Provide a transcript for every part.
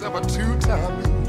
things ever two times.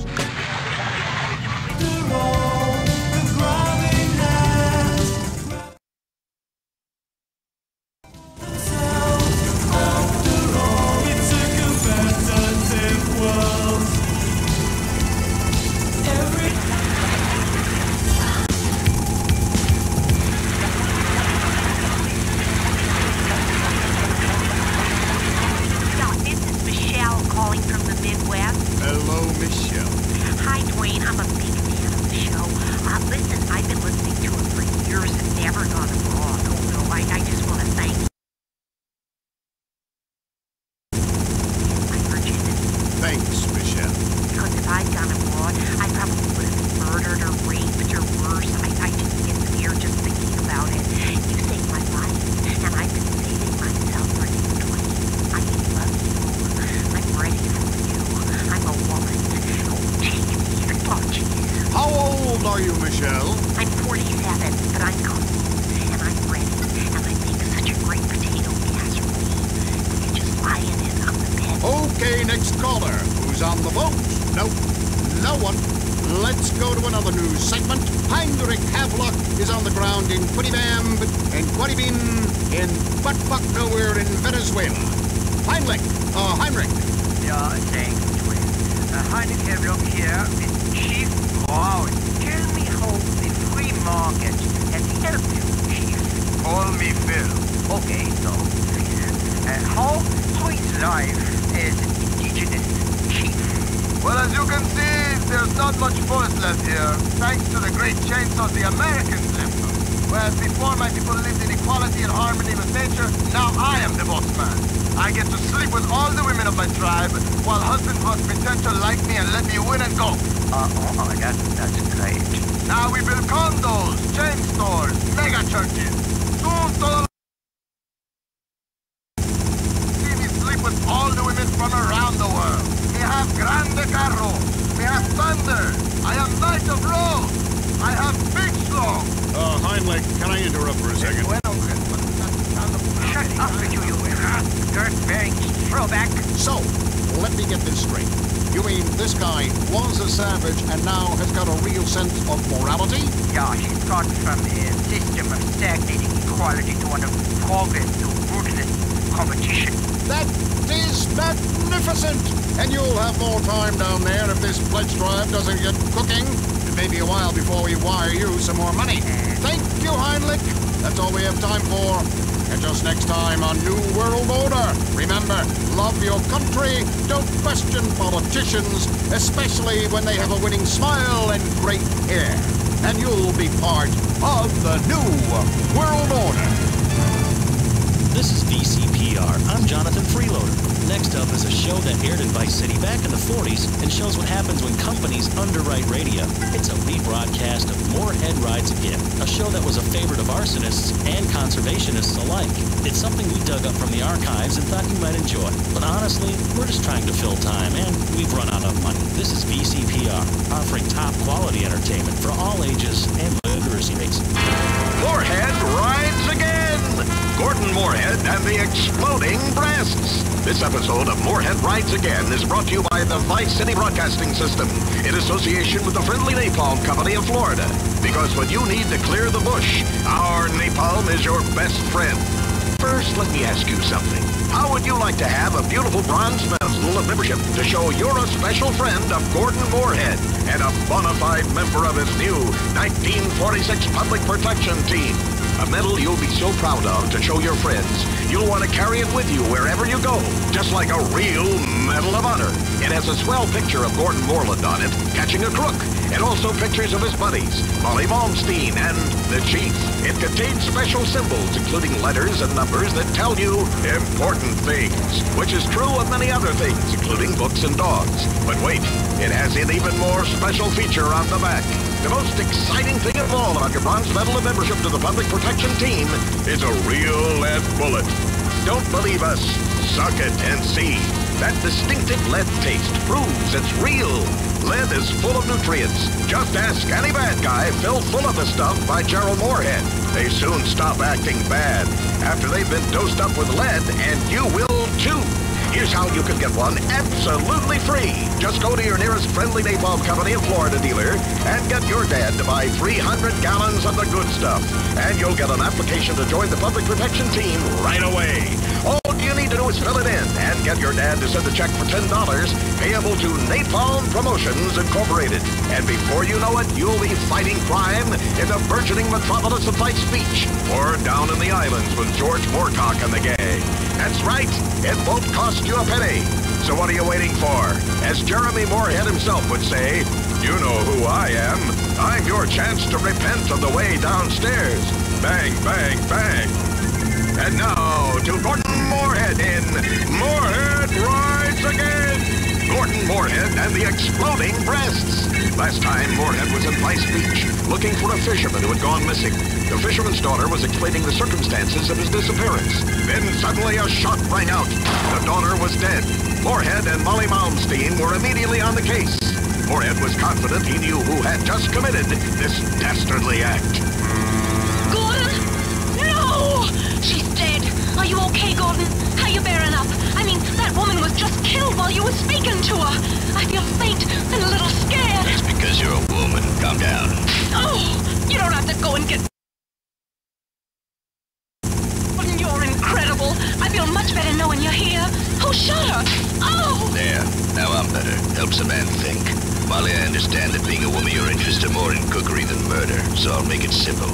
Especially when they have a winning smile and great hair. And you'll be part of the new world order. This is VCPR. I'm Jonathan Freeloader. Next up is a show that aired in Vice City back in the 40s and shows what happens when companies underwrite radio. It's a rebroadcast of Moorhead Rides Again, a show that was a favorite of arsonists and conservationists alike. It's something we dug up from the archives and thought you might enjoy. But honestly, we're just trying to fill time, and we've run out of money. This is VCPR, offering top quality entertainment for all ages and literacy rates. Moorhead Rides Again! Gordon Moorhead and the Exploding Breasts. This episode of Moorhead Rides Again is brought to you by the Vice City Broadcasting System in association with the Friendly Napalm Company of Florida. Because when you need to clear the bush, our napalm is your best friend. First, let me ask you something. How would you like to have a beautiful bronze medal of membership to show you're a special friend of Gordon Moorhead and a bona fide member of his new 1946 Public Protection Team? A medal you'll be so proud of to show your friends, you'll want to carry it with you wherever you go, just like a real Medal of Honor. It has a swell picture of Gordon Moorland on it, catching a crook, and also pictures of his buddies, Molly Malmsteen and the Chief. It contains special symbols, including letters and numbers that tell you important things, which is true of many other things, including books and dogs. But wait, it has an even more special feature on the back. The most exciting thing of all about your bronze medal of membership to the Public Protection Team is a real lead bullet. Don't believe us? Suck it and see. That distinctive lead taste proves it's real. Lead is full of nutrients. Just ask any bad guy filled full of the stuff by Gerald Moorhead. They soon stop acting bad after they've been dosed up with lead, and you will too. Here's how you can get one absolutely free. Just go to your nearest friendly napalm company and Florida dealer and get your dad to buy 300 gallons of the good stuff. And you'll get an application to join the public protection team right away. All you need to do is fill it in and get your dad to send a check for $10 payable to Napalm Promotions Incorporated. And before you know it, you'll be fighting crime in the burgeoning metropolis of Vice Beach or down in the islands with George Moorcock and the gang. That's right, it won't cost you a penny. So what are you waiting for? As Jeremy Moorhead himself would say, you know who I am. I'm your chance to repent on the way downstairs. Bang, bang, bang. And now to Gordon Moorhead in Moorhead Rides Again. Gordon Moorhead and the Exploding Breasts. Last time, Moorhead was in Vice Beach, looking for a fisherman who had gone missing. The fisherman's daughter was explaining the circumstances of his disappearance. Then suddenly a shot rang out. The daughter was dead. Moorhead and Molly Malmsteen were immediately on the case. Moorhead was confident he knew who had just committed this dastardly act. Gordon? No! She's dead. Are you okay, Gordon? How you bearing up? I mean, that woman was just killed while you were speaking to her. I feel faint and a little scared. It's because you're a woman. Calm down. Oh, you don't have to go and get... Gordon, you're incredible. I feel much better knowing you're here. Who shot her? Oh! There. Now I'm better. Helps a man think. Molly, I understand that being a woman your interests are more in cookery than murder, so I'll make it simple.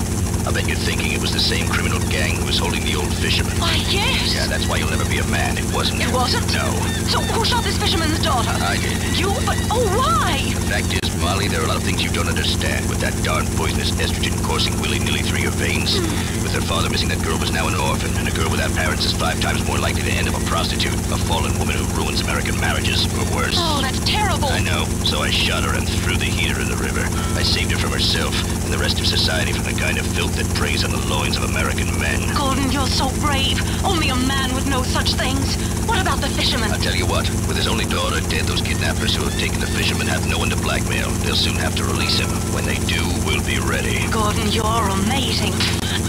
I bet you're thinking it was the same criminal gang who was holding the old fisherman. Why, yes. Yeah, that's why you'll never be a man. It wasn't. It wasn't? No. So who shot this fisherman's daughter? I did. You? But, oh, why? The fact is, Molly, there are a lot of things you don't understand. With that darn poisonous estrogen coursing willy-nilly through your veins. With her father missing, that girl was now an orphan, and a girl without parents is 5 times more likely to end up a prostitute, a fallen woman who ruins American marriages, or worse. Oh, that's terrible. I know. So I shot her and threw the heater in the river. I saved her from herself and the rest of society from the kind of filth that preys on the loins of American men. Gordon, you're so brave. Only a man would know such things. What about the fisherman? I'll tell you what, with his only daughter dead, those kidnappers who have taken the fisherman have no one to blackmail. They'll soon have to release him. When they do, we'll be ready. Gordon, you're amazing.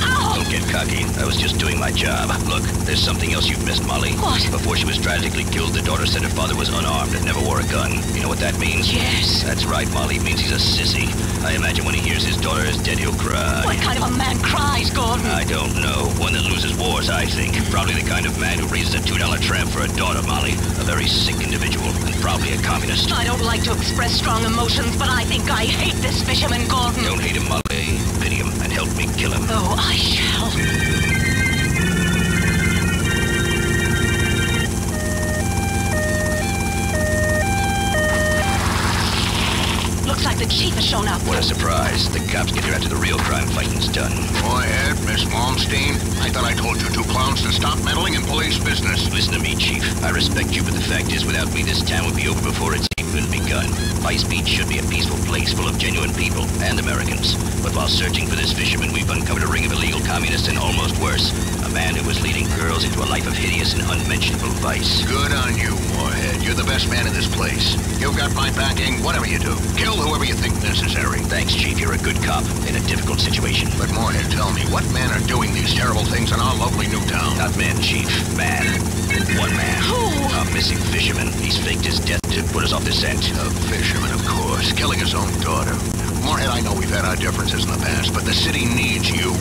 Ow! Don't get cocky. I was just doing my job. Look, there's something else you've missed, Molly. What? Before she was tragically killed, the daughter said her father was unarmed and never wore a gun. You know what that means? Yes. That's right, Molly. It means he's a sissy. I imagine when he hears his daughter is dead, he'll cry. What kind of a man cries, Gordon? I don't know. One that loses wars, I think. Probably the kind of man who raises a $2 tramp for a daughter, Molly. A very sick individual, and probably a communist. I don't like to express strong emotions, but I think I hate this fisherman, Gordon. Don't hate him, Molly. Pity him and help me kill him. Oh, I shall. Looks like the chief has shown up. What a surprise. The cops get here after the real crime fighting's done. Go ahead, Miss Malmsteen. I thought I told you 2 clowns to stop meddling in police business. Listen to me, Chief. I respect you, but the fact is, without me, this town would be over before it's even begun. Vice Beach should be a peaceful place full of genuine people and Americans. But while searching for this fisherman, we've uncovered a ring of illegal communists and almost worse, a man who was leading girls into a life of hideous and unmentionable vice. Good on you, Moorhead. You're the best man in this place. You've got my backing, whatever you do. Kill whoever you think necessary. Thanks, Chief. You're a good cop in a difficult situation. But Moorhead, tell me, what men are doing these terrible things in our lovely new town? Not men, Chief. Man. One man. Who? A missing fisherman. He's faked his death to put us off the scent. A fisherman, of course, killing his own daughter. Moorhead, I know we've had our differences in the past, but the city needs you.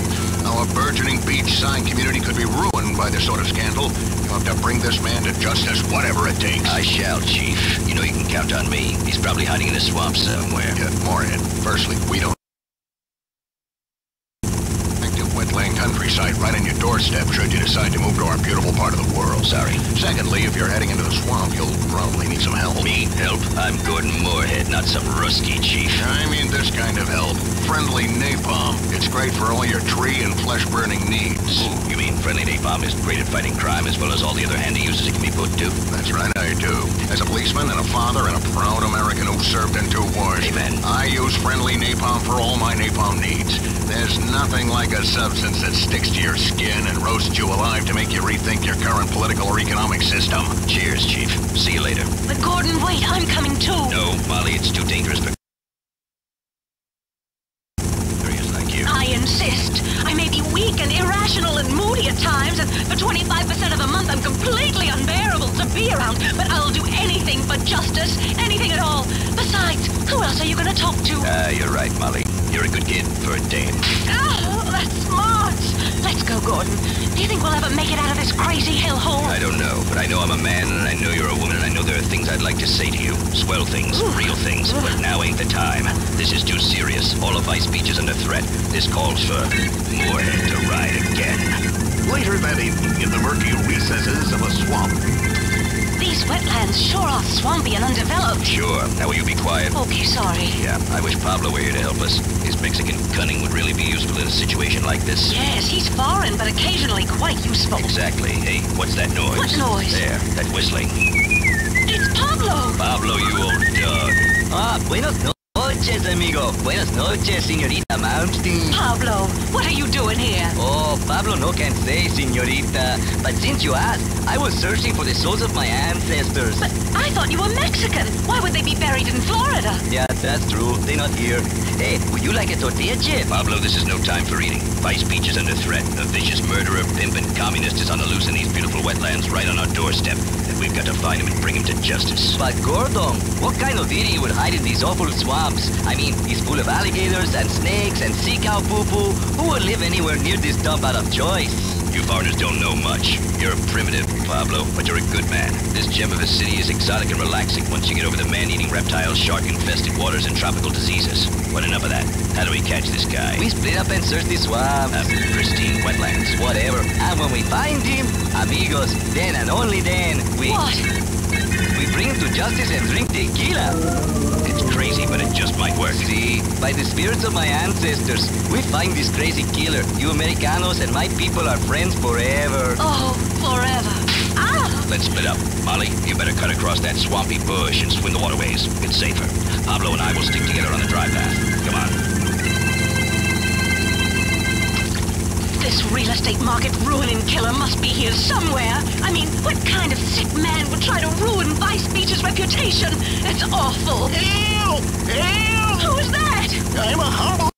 Our burgeoning beachside community could be ruined by this sort of scandal. You have to bring this man to justice, whatever it takes. I shall, Chief. You know you can count on me. He's probably hiding in the swamp somewhere. Yeah, Moorhead, firstly, we don't... wetland countryside right on your doorstep should you decide to move to our beautiful part of the world. Sorry. Secondly, if you're heading into the swamp, you'll probably need some help. Me? Help? I'm Gordon Moorhead, not some rusky, Chief. I mean this kind of help. Friendly napalm. It's great for all your tree and flesh-burning needs. Ooh, you mean friendly napalm is great at fighting crime as well as all the other handy uses it can be put to? That's right, I do. As a policeman and a father and a proud American who served in 2 wars, Amen. I use friendly napalm for all my napalm needs. There's nothing like a substance that sticks to your skin and roasts you alive to make you rethink your current political or economic system. Cheers, Chief. See you later. But Gordon, wait, I'm coming too. No, Molly, it's too dangerous for... like you. I insist. I may be weak and irrational and moody at times, and for 25% of the month I'm completely unbearable to be be around, but I'll do anything for justice, anything at all. Besides, who else are you gonna talk to? You're right, Molly. You're a good kid for a dame. Oh, that's smart. Let's go, Gordon. Do you think we'll ever make it out of this crazy hellhole? I don't know, but I know I'm a man, and I know you're a woman, and I know there are things I'd like to say to you. Swell things, real things, but now ain't the time. This is too serious. All of my speech is under threat. This calls for Moorhead to ride again. Later that evening, in the murky recesses of a swamp. These wetlands sure are swampy and undeveloped. Sure. Now will you be quiet? Okay, sorry. Yeah, I wish Pablo were here to help us. His Mexican cunning would really be useful in a situation like this. Yes, he's foreign, but occasionally quite useful. Exactly. Hey, what's that noise? What noise? There, that whistling. It's Pablo! Pablo, you old dog. Ah, buenos noches, amigo. Buenas noches, señorita Malmsteen. Pablo, what are you doing here? Oh, Pablo no can say, señorita. But since you asked, I was searching for the souls of my ancestors. But I thought you were Mexican. Why would they be buried in Florida? Yeah, that's true. They're not here. Hey, would you like a tortilla chip? Pablo, this is no time for eating. Vice Beach is under threat. A vicious murderer, pimp, and communist is on the loose in these beautiful wetlands right on our doorstep. And we've got to find him and bring him to justice. But Gordon, what kind of idiot would hide in these awful swamps? I mean, he's full of alligators and snakes and sea cow poo-poo. Who would live anywhere near this dump out of choice? You foreigners don't know much. You're a primitive, Pablo, but you're a good man. This gem of a city is exotic and relaxing once you get over the man-eating reptiles, shark-infested waters, and tropical diseases. But enough of that. How do we catch this guy? We split up and search the swamps. Pristine wetlands. Whatever. And when we find him, amigos, then and only then, we bring him to justice and drink tequila. It's crazy, but it just might work. See, by the spirits of my ancestors, we find this crazy killer. You Americanos and my people are friends forever. Oh, forever. Ah! Let's split up. Molly, you better cut across that swampy bush and swim the waterways. It's safer. Pablo and I will stick together on the dry path. Come on. This real estate market ruining killer must be here somewhere. I mean, what kind of sick man would try to ruin Vice Beach's reputation? It's awful. Help! Help! Who's that? I'm a humble...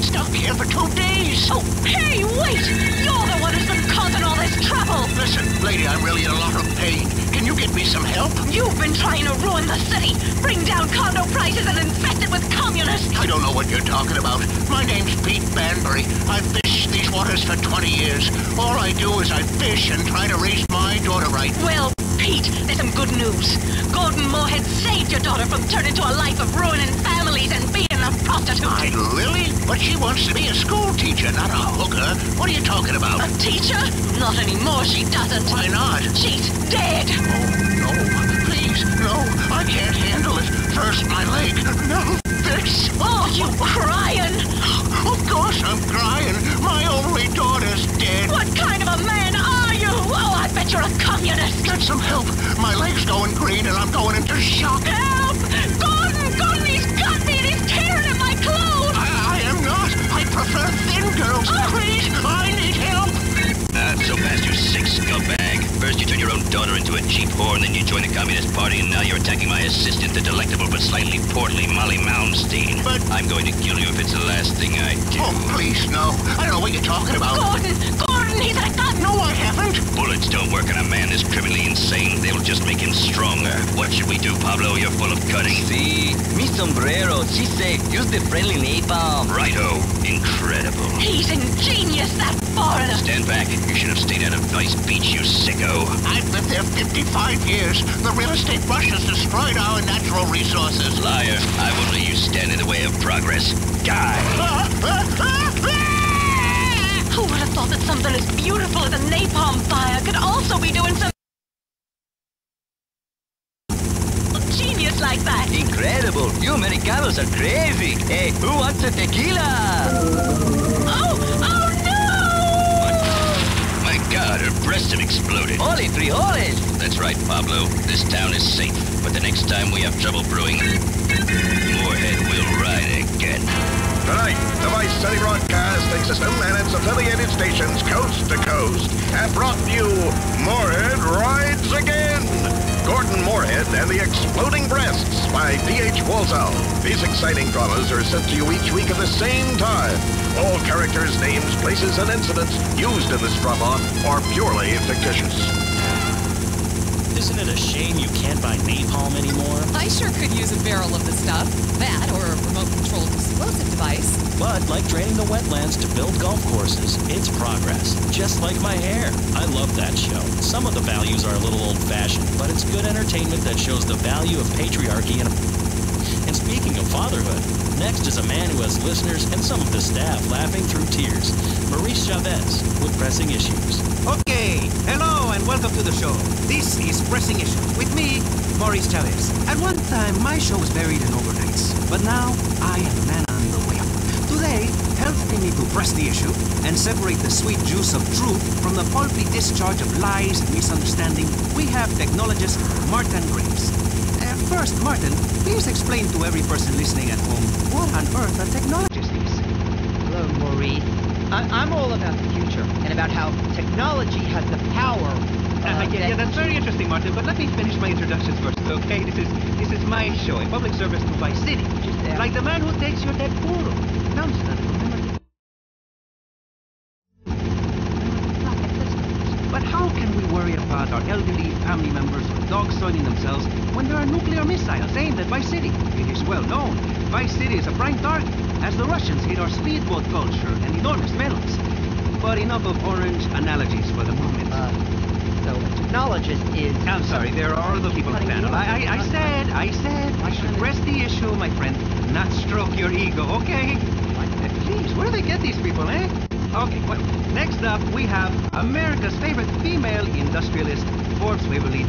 Stuck here for 2 days. Oh, hey, wait! You're the one who's been causing all this trouble. Listen, lady, I'm really in a lot of pain. Can you get me some help? You've been trying to ruin the city, bring down condo prices, and infest it with communists. I don't know what you're talking about. My name's Pete Banbury. I've fished these waters for 20 years. All I do is I fish and try to raise my daughter right. Well, Pete, there's some good news. Gordon Moorhead saved your daughter from turning to a life of ruining families and being a prostitute. My Lily? But she wants to be a school teacher, not a hooker. What are you talking about? A teacher? Not anymore, she doesn't. Why not? She's dead. Oh, no. Please, no. I can't handle it. First, my leg. No, this. Oh, you crying? Of course I'm crying. My only daughter's dead. What kind of a man are you? Oh, I bet you're a communist. Get some help. My leg's going green and I'm going into shock. Help! Gordon, he's got me and he's tearing at my clothes. I am not. I prefer thin girls. Please, I need help. Not so fast, you sick scumbag. First you turn your own daughter into a cheap whore, and then you join the Communist Party, and now you're attacking my assistant, the delectable but slightly portly Molly Malmsteen. But... I'm going to kill you if it's the last thing I do. Oh, please, no. I don't know what you're talking about. Gordon, he's a gun. No, I haven't. Bullets don't work on a man this criminally insane. They'll just make him stronger. What should we do, Pablo? You're full of cunning. See, mi sombrero. She said, use the friendly napalm. Righto. Incredible. He's ingenious, that foreigner. Stand back. You should have stayed out of Vice Beach, you sicko. I've lived there 55 years. The real estate rush has destroyed our natural resources. Liar. I won't let you stand in the way of progress. Die. Who would have thought that something as beautiful as a napalm fire could also be doing some genius like that? Incredible. You Americanos are crazy. Hey, who wants a tequila? Oh no! My God, her breasts have exploded. Holy frijoles. That's right, Pablo. This town is safe. But the next time we have trouble brewing, Moorhead will ride again. Tonight, the Vice City Broadcasting System and its affiliated stations coast to coast have brought you Moorhead Rides Again. Gordon Moorhead and the Exploding Breasts by D.H. equals out. These exciting dramas are sent to you each week at the same time. All characters, names, places, and incidents used in this drama are purely fictitious. Isn't it a shame you can't buy napalm anymore? I sure could use a barrel of the stuff. That or a remote-controlled explosive device. But like draining the wetlands to build golf courses, it's progress. Just like my hair. I love that show. Some of the values are a little old-fashioned, but it's good entertainment that shows the value of patriarchy and speaking of fatherhood, next is a man who has listeners and some of the staff laughing through tears. Maurice Chavez with Pressing Issues. Okay, hello and welcome to the show. This is Pressing Issues with me, Maurice Chavez. At one time, my show was buried in overnights, but now I am a man on the way up. Today, helping me to press the issue and separate the sweet juice of truth from the pulpy discharge of lies and misunderstanding, we have technologist Martin Graves. First, Martin, please explain to every person listening at home what on earth a technologist is. Hello, Maurice. I'm all about the future and about how technology has the power. Yeah, that's very interesting, Martin. But let me finish my introductions first, okay? This is my show, a public service to Vice City. Like the man who takes your dead photo. But how can we worry about our elderly family members or dogs soiling themselves when there are nuclear missiles aimed at Vice City? It is well known. Vice City is a prime target, as the Russians hit our speedboat culture and enormous medals. But enough of orange analogies for the moment. So a technologist is... I'm sorry, there are other people on the panel. I said, I should press the issue, my friend, not stroke your ego, okay? Please, where do they get these people, eh? Okay, well, next up we have America's favorite female industrialist, Forbes Waverly III.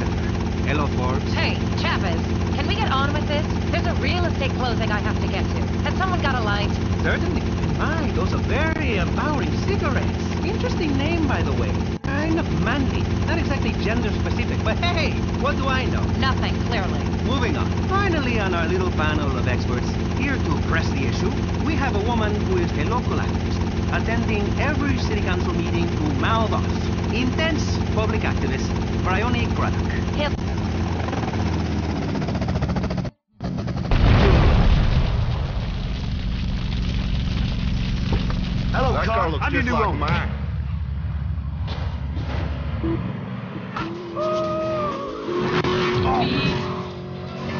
Hello, Forbes. Hey, Chavez, can we get on with this? There's a real estate closing I have to get to. Has someone got a light? Certainly. And my, those are very empowering cigarettes. Interesting name, by the way. Kind of manly. Not exactly gender specific, but hey, what do I know? Nothing, clearly. Moving on. Finally, on our little panel of experts, here to press the issue, we have a woman who is a local activist, attending every city council meeting to mouth off. Intense public activist, Bryony Craddock. Hello, That Carl. girl looks I'm your just new like owner. mine.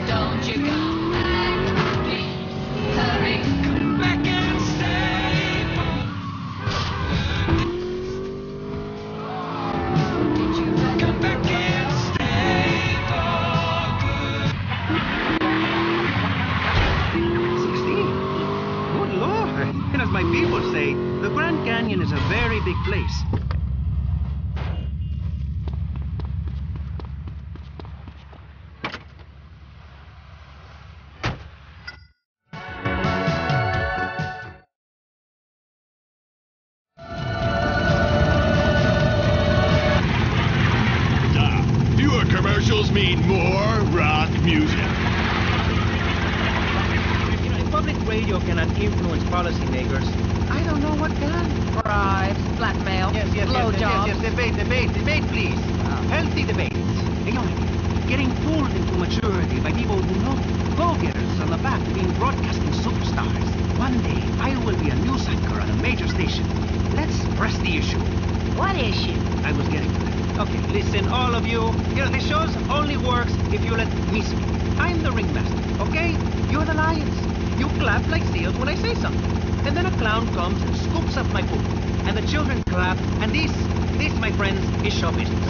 Don't you come back to me. Hurry, come back and stay. Did you come back and stay for good? 16? Good Lord. And as my people say, the Grand Canyon is a very big place. Fewer commercials mean more rock music. You know, if public radio cannot influence policymakers, I don't know what can. Bribes, blackmail, Yes, blowjobs. Debate, please. Healthy debate. You know, getting fooled into maturity by people who know. Go-getters on the back being broadcasting superstars. One day, I will be a news anchor on a major station. Let's press the issue. What issue? I was getting to that. Okay, listen, all of you. You know, the shows only works if you let me speak. I'm the ringmaster, okay? You're the lions. You clap like seals when I say something. And then a clown comes and scoops up my poop. And the children clap, and this, my friends, is show business.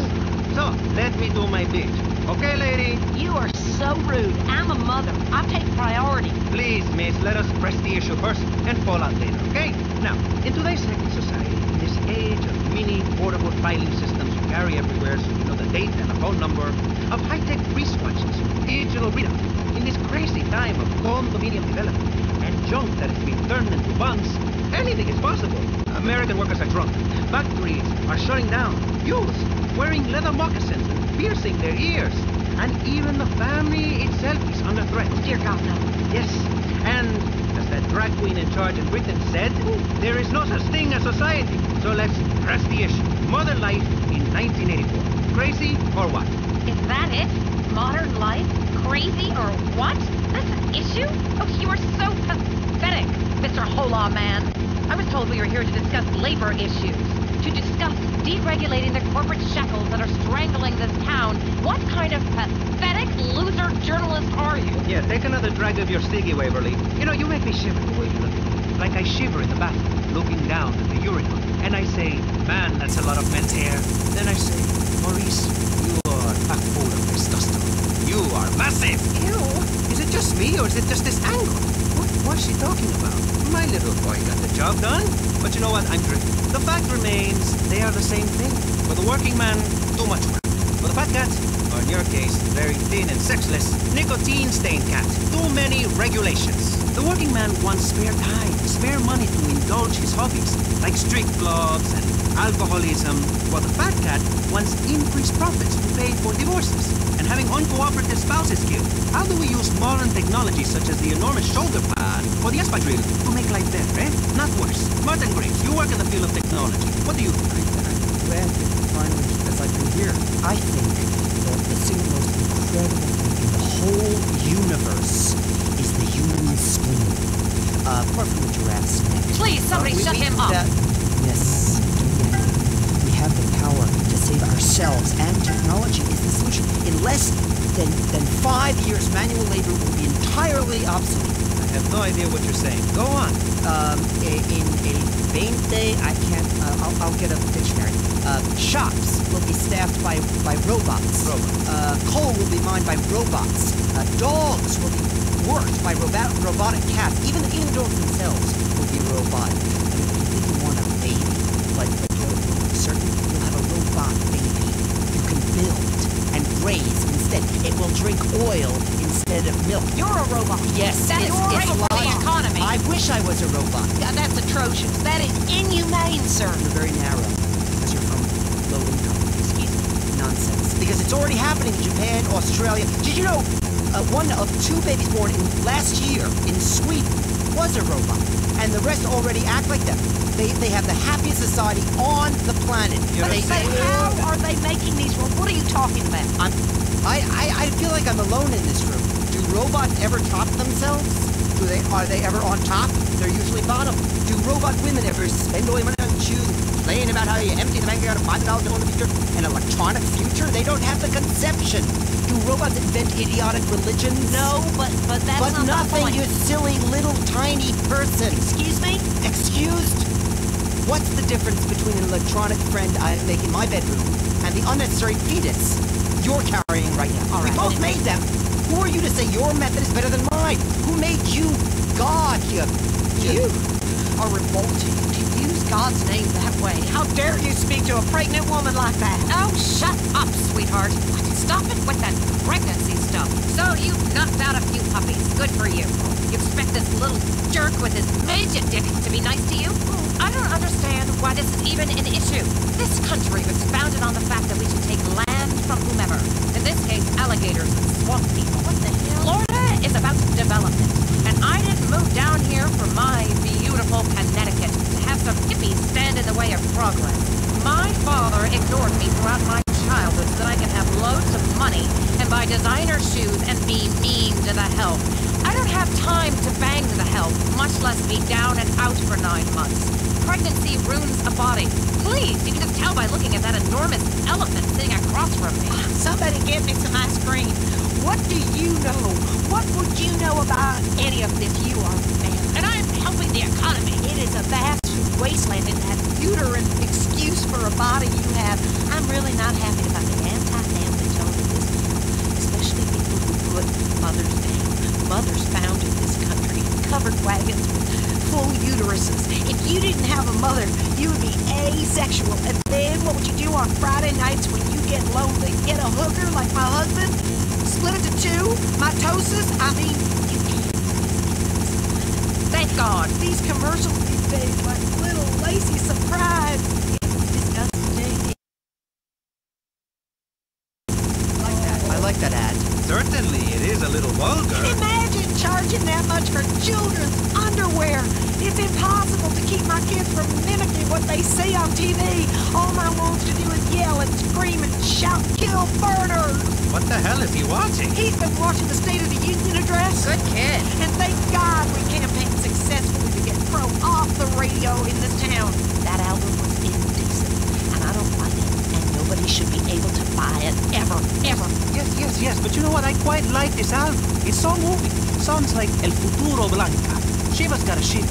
So, let me do my bit. Okay, lady? You are so rude. I'm a mother. I take priority. Please, miss, let us press the issue first and fall out later, okay? Now, in today's hectic society, in this age of mini portable filing systems you carry everywhere so you know the date and the phone number, of high-tech wristwatches, digital readout, in this crazy time of condominium development and junk that has been turned into bombs, anything is possible. American workers are drunk. Factories are shutting down. Youths wearing leather moccasins and piercing their ears. And even the family itself is under threat. Dear God, no. Yes, and as that drag queen in charge in Britain said, there is no such thing as society. So let's press the issue. Modern life in 1984. Crazy or what? Is that it? Modern life? Crazy or what? this an issue? Oh, you are so pathetic, Mr. Hola Man. I was told we were here to discuss labor issues. To discuss deregulating the corporate shackles that are strangling this town. What kind of pathetic loser journalist are you? Yeah, take another drag of your Stiggy, Waverly. You know, you make me shiver the way you look at me. Like I shiver in the bathroom, looking down at the urinal. And I say, man, that's a lot of men's hair. Then I say, Maurice, you are packed full of testosterone. You are massive. Ew. Is it just me, or is it just this angle? What's she talking about? My little boy got the job done. But you know what? I'm drifting. The fact remains, they are the same thing. For the working man, too much work. For the fat cat, or in your case, very thin and sexless, nicotine-stained cat. Too many regulations. The working man wants spare time, spare money to indulge his hobbies, like street clubs and alcoholism, while the fat cat wants increased profits to pay for divorces. And having uncooperative spouses killed. How do we use modern technology such as the enormous shoulder pad or the espadrille to make life better, eh? Not worse. Martin Graves, you work in the field of technology. What do you think? I'm glad that finally, as I've been here, I think that the single most incredible thing in the whole universe is the human spleen. Apart from the giraffe's neck. Please, somebody shut him up. Yes. We have the power to save ourselves, and technology is the solution. In less than 5 years, manual labor will be entirely obsolete. I have no idea what you're saying. Go on. In el 20, I can't, I'll get a dictionary. Shops will be staffed by robots. Coal will be mined by robots. Dogs will be worked by robotic cats. Even dogs themselves will be robotic. I mean, if you think you want a baby, but you're certain you'll have a robot baby you can build and raise instead. It will drink oil instead of milk. You're a robot. Yes, that is great for the economy. I wish I was a robot. Yeah, that's atrocious. That is inhumane, sir. You're very narrow because you're from low income. Excuse me? Nonsense. Because it's already happening in Japan, Australia. Did you know one of 2 babies born last year in Sweden was a robot, and the rest already act like them. They have the happiest society on the planet. But how are they making these robots? What are you talking about? I feel like I'm alone in this room. Do robots ever top themselves? Are they ever on top? They're usually bottom. Do robot women ever spend all your money on shoes, complain about how you empty the bank account of $5,000 in the future? An electronic future? They don't have the conception. Do robots invent idiotic religions? No, but that's not nothing, the point. You silly little tiny person. Excuse me? Excused? What's the difference between an electronic friend I make in my bedroom and the unnecessary fetus you're carrying right now? All right. We both made them. Who are you to say your method is better than mine? Who made you God, you are revolting to use God's name that way. How dare you speak to a pregnant woman like that? Oh, shut up, sweetheart. Stop it with that pregnancy stuff. So you've knocked out a few puppies. Good for you. You expect this little jerk with his midget dick to be nice to you? I don't understand why this is even an issue. This country was founded on the fact that we should take land from whomever. In this case, alligators and swamp people. What the hell? Florida is about development. And I didn't move down here for my beautiful Connecticut to have some hippies stand in the way of progress. My father ignored me throughout my childhood so that I can have loads of money and buy designer shoes and be mean to the health. I don't have time to bang the health, much less be down and out for 9 months. Pregnancy ruins a body. Please, you can just tell by looking at that enormous elephant sitting across from me. Somebody give me some ice cream. What do you know? What would you know about any of this? You are man. And I'm helping the economy. It is a vast wasteland in that uterine excuse for a body you have. I'm really not happy about the anti-family tone of this town, especially people who put mothers down. Mothers founded this country, covered wagons with full uteruses. If you didn't have a mother, you would be asexual. And then what would you do on Friday nights when you get lonely? Get a hooker like my husband? Split it to 2? Mitosis? I mean, you can't. Thank God. These commercials these days, like little lacy surprise. It's disgusting. I like that ad. Certainly, it is a little vulgar. Imagine charging that much for children's underwear. It's impossible to keep my kids from mimicking what they see on TV. All my wants to do is yell and scream and shout, kill burners. What the hell is he watching? He's been watching the State of the Union address. Good kid. And thank God we campaigned successfully to get Crow off the radio in this town. That album was indecent, and I don't like it, and nobody should be able to buy it, ever, ever. Yes, but you know what? I quite like this album. It's so moving. Songs like El Futuro Blanca, Shiva's Got a Ship,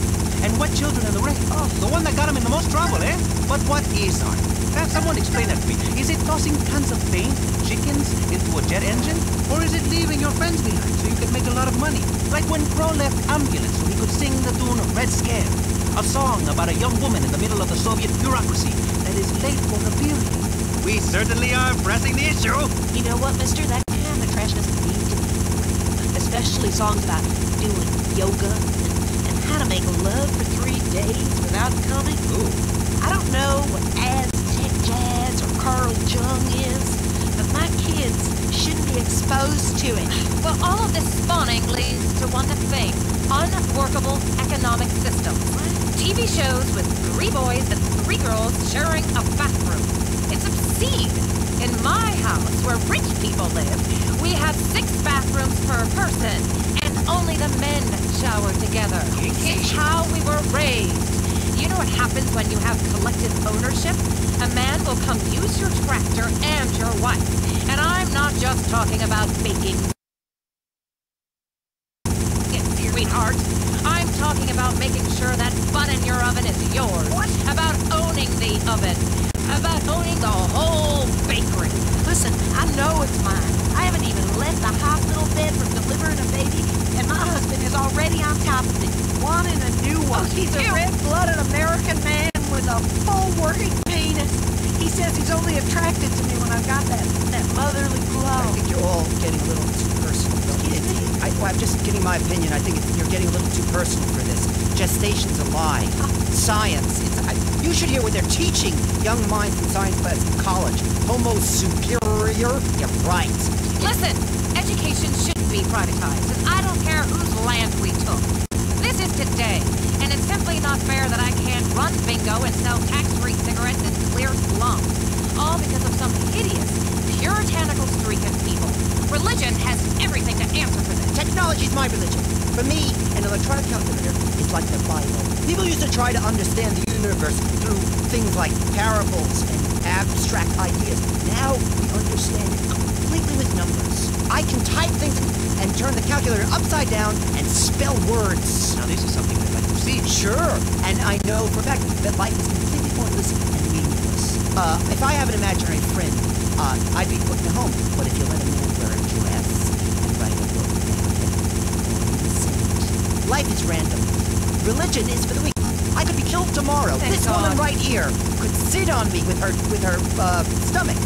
and Wet Children in the Rain. Oh, the one that got him in the most trouble, eh? But what is art? Have someone explain that to me. Is it tossing cans of paint and chickens into a jet engine? Or is it leaving your friends behind so you can make a lot of money? Like when Crow left Ambulance so he could sing the tune Red Scare, a song about a young woman in the middle of the Soviet bureaucracy that is late for her period. We certainly are pressing the issue. You know what, mister? That kind of trash doesn't need to be. Especially songs about doing yoga and how to make love for 3 days without coming. Ooh. I don't know what Aztec jazz or Carl Jung is, but my kids shouldn't be exposed to it. Well, all of this spawning leads to one thing: unworkable economic systems. TV shows with 3 boys and 3 girls sharing a bathroom. It's obscene. In my house, where rich people live, we have 6 bathrooms per person, and only the men shower together. It's how we were raised. You know what happens when you have collective ownership? A man will come use your tractor and your wife. And I'm not just talking about baking, sweetheart. I'm talking about making sure that bun in your oven is yours. What? About owning the oven. About owning the whole bakery. Listen, I know it's mine. I haven't even left the hospital bed from delivering a baby, and my husband is already on top of it, wanting a new one. He's a red-blooded American man with a full working penis. He says he's only attracted to me when I've got that motherly glow. I think you're all getting a little too personal. I'm just giving my opinion. I think you're getting a little too personal for this. Gestation's a lie. Science. You should hear what they're teaching young minds in science class in college. Homo superior. You're right. Listen, education shouldn't be privatized, and I don't care whose land we took. This is today, and it's simply not fair that I can't run bingo and sell tax-free cigarettes in clear slums, all because of some hideous, puritanical streak of people. Religion has everything to answer for this. Technology's my religion. For me, an electronic calculator is like the Bible. People used to try to understand the universe through things like parables and abstract ideas. Now we understand it completely with numbers. I can type things and turn the calculator upside down and spell words. Now this is something I'd like to see. Sure, and I know for a fact that life is completely pointless and meaningless. If I have an imaginary friend, I'd be putting home. But if you let a man wear a dress and write a book about it, call him a saint. Life is random. Religion is for the weak. I could be killed tomorrow. Thank This God. woman right here could sit on me with her stomach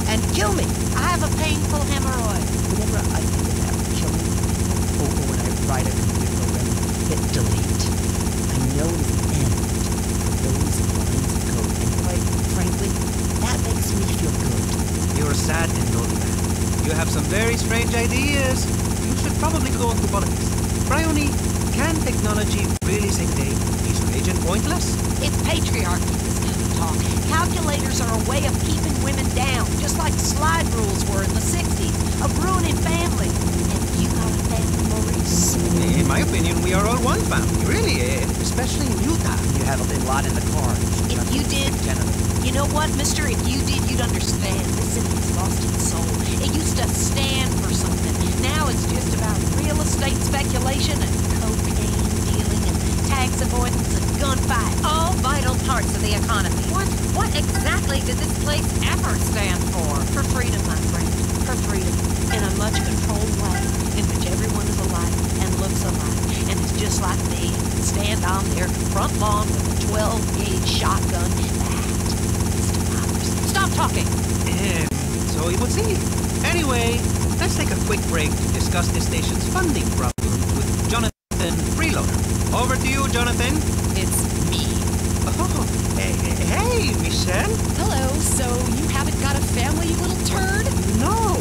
and kill me. I have a painful hemorrhoid. Whenever I think about killing people, or when I write a computer program, hit delete. I know it is the end for those lines of code, and quite frankly, that makes me feel good. You're a sad and lonely man. You have some very strange ideas. You should probably go into politics. Bryony, can technology really save the day? Is religion pointless? It's patriarchy, this kind of talk. Calculators are a way of keeping women down, just like slide rules were in the 60s, of ruining families. And you got a family, Maurice? In my opinion, we are all one family, really, especially in Utah. You have a lot in the car. If you did, you know what, mister? If you did, you'd understand. This city has lost its soul. It used to stand for something. Now it's just about real estate speculation and cocaine dealing and tax avoidance and gunfight. All vital parts of the economy. What exactly did this place ever stand for? For freedom, my friend. For freedom. In a much controlled way in which everyone is alike and looks alike and is just like me. Stand on their front lawn with a 12-gauge shotgun. That is democracy. Stop talking! So it would seem. Anyway, let's take a quick break to discuss this station's funding problems with Jonathan Freeloader. Over to you, Jonathan. It's me. Oh, hey, Michelle. Hello, so you haven't got a family, you little turd? No,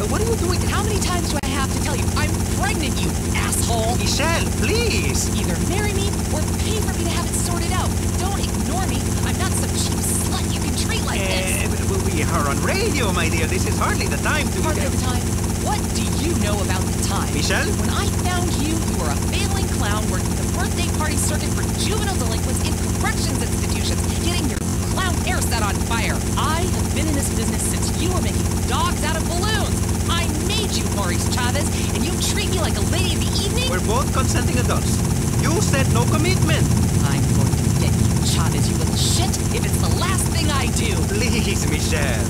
what are you doing? How many times do I have to tell you? I'm pregnant, you asshole! Michelle, please! Either marry me or pay for me to have it sorted out. Don't ignore me. I'm not some cheap slut you can treat like this. We are on radio, my dear. This is hardly the time to... Hardly the time? What do you know about the time? Michelle? When I found you, you were a failing clown working the birthday party circuit for juvenile delinquents in corrections institutions, getting your clown hair set on fire. I have been in this business since you were making dogs out of balloons. I made you, Maurice Chavez, and you treat me like a lady of the evening? We're both consenting adults. You said no commitment. I'm going to get you, Chavez, you little shit, if it's the last thing I do. Please, Michelle.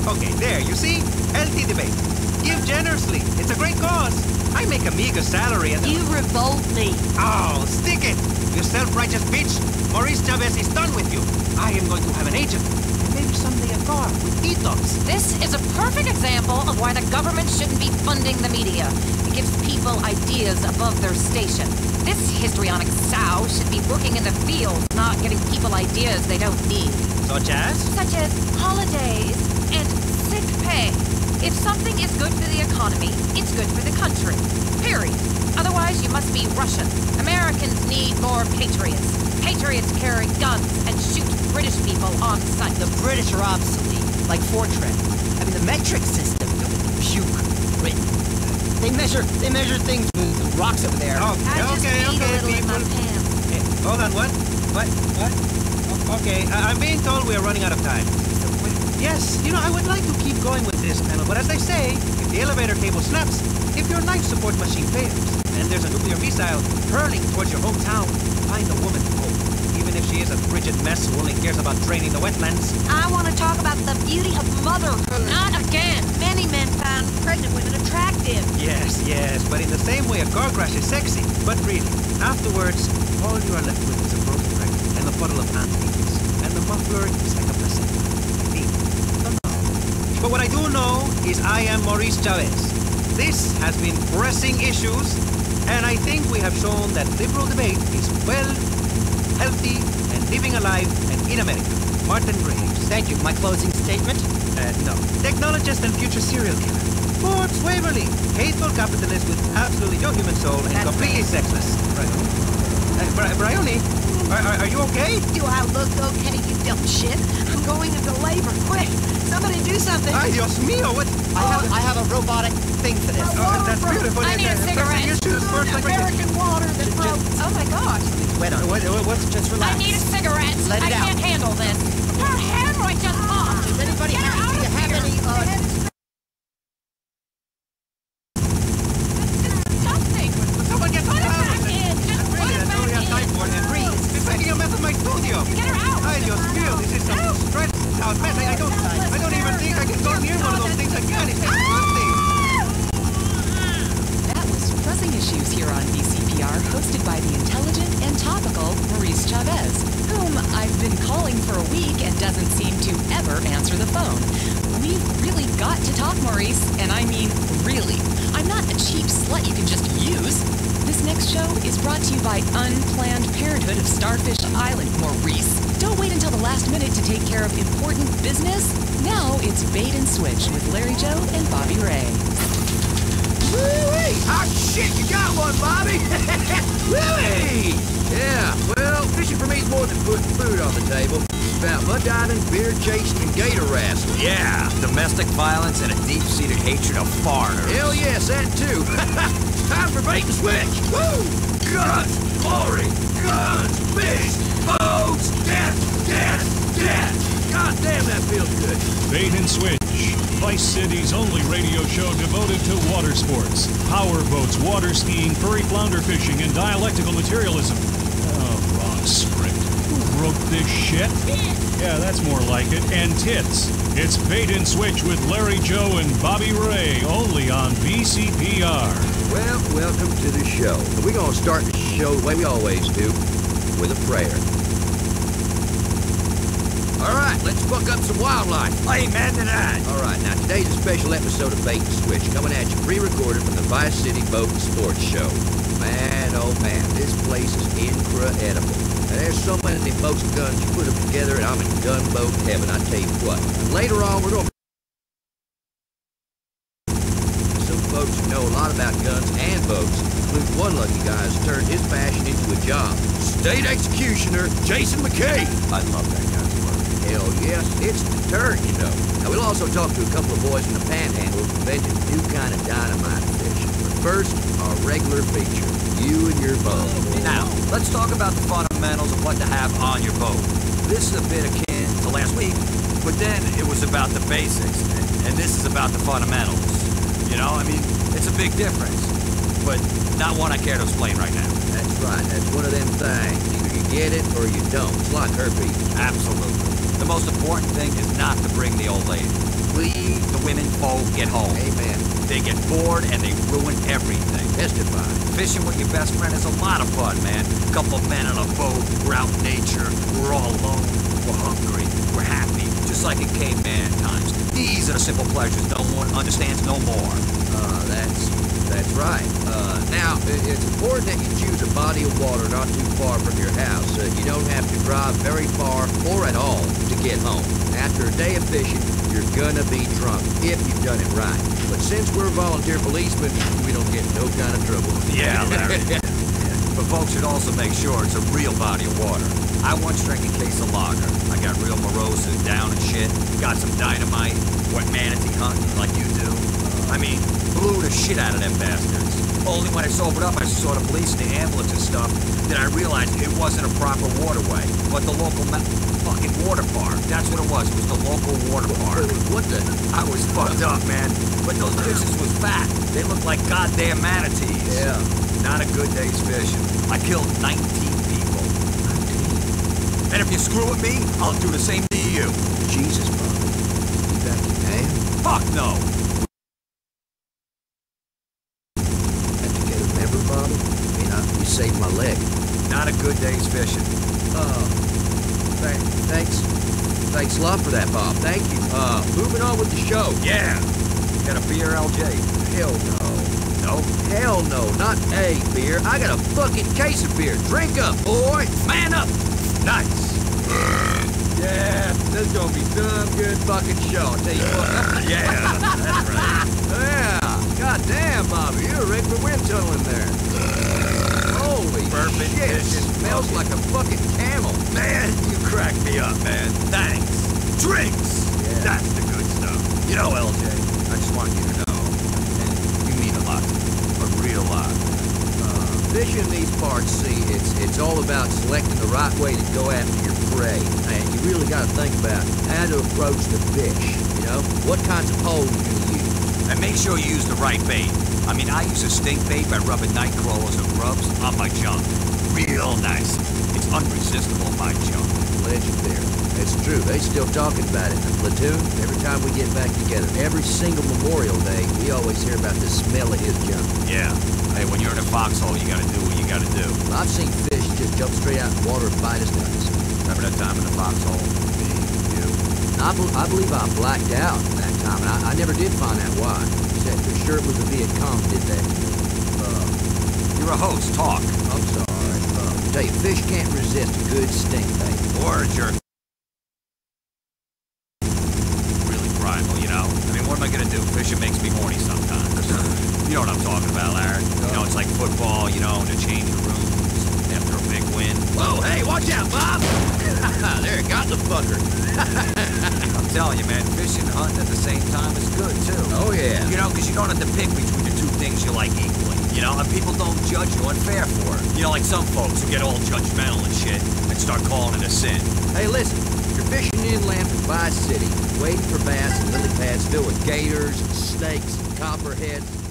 Okay, there, you see? Healthy debate. Give generously. It's a great cause. I make a meager salary and... You revolt me. Oh, stick it! You self-righteous bitch! Maurice Chavez is done with you. I am going to have an agent. And maybe someday a car with detox. This is a perfect example of why the government shouldn't be funding the media. It gives people ideas above their station. This histrionic sow should be working in the fields, not getting people ideas they don't need. Such as? Such as holidays and sick pay. If something is good for the economy, it's good for the country. Period. Otherwise, you must be Russian. Americans need more patriots. Patriots carry guns and shoot British people on sight. The British are obsolete, like Fortran. I mean, the metric system, puke, Britain. They measure things with rocks over there. Okay, people. Hey, hold on, what? Okay, I'm being told we are running out of time. Yes, you know, I would like to keep going with this panel, but as they say, if the elevator cable snaps, if your life support machine fails, and there's a nuclear missile hurling towards your hometown, find a woman to hope, even if she is a frigid mess who only cares about draining the wetlands. I want to talk about the beauty of motherhood. Not again. Many men find pregnant women attractive. Yes, but in the same way a car crash is sexy. But really, afterwards, all you are left with is a broken record and a bottle of antiques, and the muffler is like a placenta. But what I do know is I am Maurice Chavez. This has been pressing issues, and I think we have shown that liberal debate is well, healthy, and living alive and in America. Martin Graves. Thank you. My closing statement? No. Technologist and future serial killer. Forbes Waverly. Hateful capitalist with absolutely no human soul and completely sexless. Right. Bryony, are you okay? Do I look okay, you dumb shit? I'm going into labor. Quick! Somebody do something! Ay, Dios mío, what? I have a robotic thing for this. That's beautiful. I need a cigarette. American water that broke. Oh my God. Wait on. What's just relax. I need a cigarette. Let it out. I can't handle this. Her hemorrhoid just popped. Does anybody Get her out do you of have here. any Disgusting. Someone get Put her her back in. Just put her back in. She's making a mess of my studio. Get her out. Ay, Dios mío, this is some stressed out mess. I don't even think I can go near one of those things again. It's disgusting. That was Pressing Issues here on VCPR, hosted by the intelligent and topical Maurice Chavez, whom I've been calling for a week and doesn't seem to ever answer the phone. We've really got to talk, Maurice, and I mean really. I'm not a cheap slut you can just use. This next show is brought to you by Unplanned Parenthood of Starfish Island, Maurice. Don't wait until the last minute to take care of important business. Now it's Bait and Switch with Larry Joe and Bobby Ray. Woo-wee! Ah, shit, you got one, Bobby! Woo-wee! Yeah, well, fishing for me is more than putting food on the table. It's about mud diving, beer chasing, and gator wrestling. Yeah, domestic violence and a deep-seated hatred of foreigners. Hell yes, that too. Time for bait and switch. Woo! Guns, glory, guns, fish, boats, death, death, death. God damn, that feels good. Bait and Switch, Vice City's only radio show devoted to water sports, power boats, water skiing, furry flounder fishing, and dialectical materialism. Oh, wrong script. Who wrote this shit? Yeah, that's more like it. And tits. It's Bait and Switch with Larry Joe and Bobby Ray, only on VCPR. Well, welcome to the show. We're going to start the show the way we always do, with a prayer. All right, let's book up some wildlife. Amen to that. All right, now today's a special episode of Bait and Switch, coming at you pre-recorded from the Vice City Boat and Sports Show. Man, oh man, this place is incredible. Now, there's so many boats and guns, you put them together, and I'm in gunboat heaven, I tell you what. Later on, we're going to some folks know a lot about guns and boats, including one lucky guy who's turned his passion into a job. State Executioner Jason McKay. I love that guy's work. Hell yes, it's deterrent, you know. Now, we'll also talk to a couple of boys in the Panhandle who invented a new kind of dynamite fish. But first, our regular feature, you and your boat. Now, let's talk about the fundamentals of what to have on your boat. This is a bit akin to last week, but then it was about the basics, and this is about the fundamentals. You know, I mean, it's a big difference, but not one I care to explain right now. That's right, that's one of them things. Either you get it or you don't. It's like herpes. Absolutely. The most important thing is not to bring the old lady. Leave the women folk get home. Amen. They get bored and they ruin everything. Testify. Fishing with your best friend is a lot of fun, man. Couple men on a boat, we're out in nature, we're all alone, we're hungry, we're happy, just like in caveman times. These are the simple pleasures no one understands no more. That's right. Now, it's important that you choose a body of water not too far from your house. You don't have to drive very far or at all to get home. After a day of fishing, you're gonna be drunk if you've done it right. But since we're volunteer policemen, we don't get no kind of trouble. Yeah, Larry. But folks should also make sure it's a real body of water. I once drank a case of lager. I got real morose and down and shit. Got some dynamite. Went manatee hunting like you do. I mean, blew the shit out of them bastards. Only when I sobered up, I saw the police and the ambulance and stuff, that I realized it wasn't a proper waterway, but the local fucking water park. That's what it was. It was the local water park. What the? I was fucked up, man. But those bitches was fat. They looked like goddamn manatees. Yeah. Not a good day's fishing. I killed 19 people. 19? And if you screw with me, I'll do the same to you. Jesus, Bobby. You back in hand? Fuck no. Bobby? I mean, you saved my leg. Not a good day's fishing. Thanks a lot for that, Bob. Thank you. Moving on with the show. Yeah. You got a beer, LJ? Hell no. No? Hell no. Not a beer. I got a fucking case of beer. Drink up, boy. Man up. Nice. Yeah, this is gonna be some good fucking show. I'll tell you what. Yeah, that's right. Yeah. God damn, Bobby. You're a regular wind tunnel in there. Holy Perfect shit. It fish. smells like a fucking camel. Man, you crack me up, man. Thanks. Drinks. Yeah. That's the good stuff. You know, LJ, I just want you to know, man, you mean a lot. A real lot. Fishing these parts, see, it's all about selecting the right way to go after your prey. And you really got to think about how to approach the fish, you know? What kinds of pole you're going to use. And make sure you use the right bait. I mean, I use a stink bait by rubbing night crawlers and grubs on my junk. Real nice. It's unresistible, my junk. Legend there. It's true. They still talking about it in the platoon. Every time we get back together, every single Memorial Day, we always hear about the smell of his junk. Yeah. Hey, when you're in a foxhole, you gotta do what you gotta do. I've seen fish just jump straight out in the water and bite his nuts. Remember that time in the foxhole? Me, you. I believe I blacked out that time, and I never did find out why. Except for sure it was the Viet Cong did that to me. You're a host. Talk. I'm sorry. I tell you, fish can't resist a good stink bait. Or a jerk. Really primal, you know? I mean, what am I gonna do? Fishing makes me horny sometimes. You know what I'm talking about, Larry. You know, it's like football, you know, and to change your rooms after a big win. Whoa, hey, watch out, Bob! There, got the fucker. I'm telling you, man, fishing and hunting at the same time is good, too. Oh, yeah. You know, because you don't have to pick between the two things you like equally. You know, and people don't judge you unfair for it. You know, like some folks who get all judgmental and shit and start calling it a sin. Hey, listen, you're fishing inland from Vice City, waiting for bass and lily pads filled with gators and snakes and copperheads.